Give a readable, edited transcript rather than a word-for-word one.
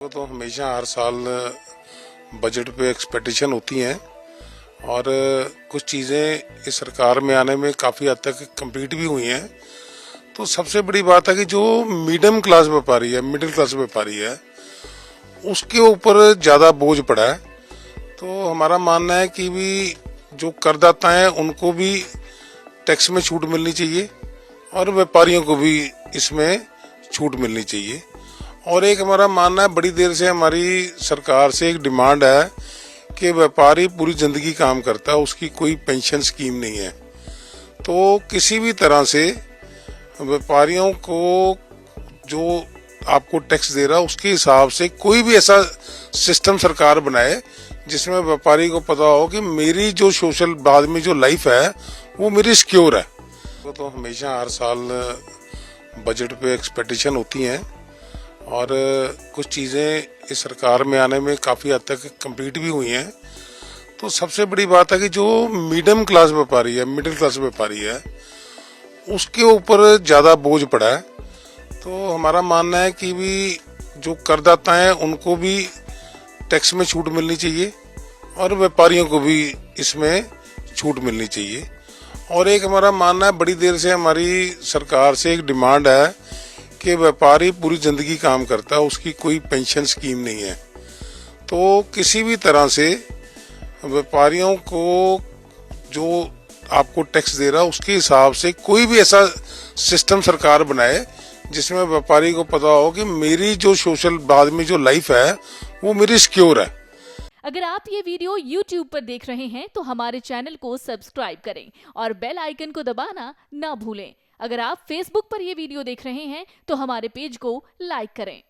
तो हमेशा हर साल बजट पे एक्सपेक्टेशन होती हैं और कुछ चीज़ें इस सरकार में आने में काफ़ी हद तक कंप्लीट भी हुई हैं। तो सबसे बड़ी बात है कि जो मीडियम क्लास व्यापारी है, मिडिल क्लास व्यापारी है, उसके ऊपर ज़्यादा बोझ पड़ा है। तो हमारा मानना है कि भी जो करदाता हैं उनको भी टैक्स में छूट मिलनी चाहिए और व्यापारियों को भी इसमें छूट मिलनी चाहिए। और एक हमारा मानना है, बड़ी देर से हमारी सरकार से एक डिमांड है कि व्यापारी पूरी जिंदगी काम करता है, उसकी कोई पेंशन स्कीम नहीं है। तो किसी भी तरह से व्यापारियों को जो आपको टैक्स दे रहा है उसके हिसाब से कोई भी ऐसा सिस्टम सरकार बनाए जिसमें व्यापारी को पता हो कि मेरी जो सोशल बाद में जो लाइफ है वो मेरी सिक्योर है। तो हमेशा हर साल बजट पे एक्सपेक्टेशन होती हैं और कुछ चीज़ें इस सरकार में आने में काफ़ी हद तक कंप्लीट भी हुई हैं। तो सबसे बड़ी बात है कि जो मीडियम क्लास व्यापारी है, मिडिल क्लास व्यापारी है, उसके ऊपर ज़्यादा बोझ पड़ा है। तो हमारा मानना है कि भी जो करदाता हैं उनको भी टैक्स में छूट मिलनी चाहिए और व्यापारियों को भी इसमें छूट मिलनी चाहिए। और एक हमारा मानना है, बड़ी देर से हमारी सरकार से एक डिमांड है कि व्यापारी पूरी जिंदगी काम करता है, उसकी कोई पेंशन स्कीम नहीं है। तो किसी भी तरह से व्यापारियों को जो आपको टैक्स दे रहा है उसके हिसाब से कोई भी ऐसा सिस्टम सरकार बनाए जिसमें व्यापारी को पता हो कि मेरी जो सोशल बाद में जो लाइफ है वो मेरी सिक्योर है। अगर आप ये वीडियो YouTube पर देख रहे हैं तो हमारे चैनल को सब्सक्राइब करें और बेल आइकन को दबाना ना भूलें। अगर आप Facebook पर ये वीडियो देख रहे हैं तो हमारे पेज को लाइक करें।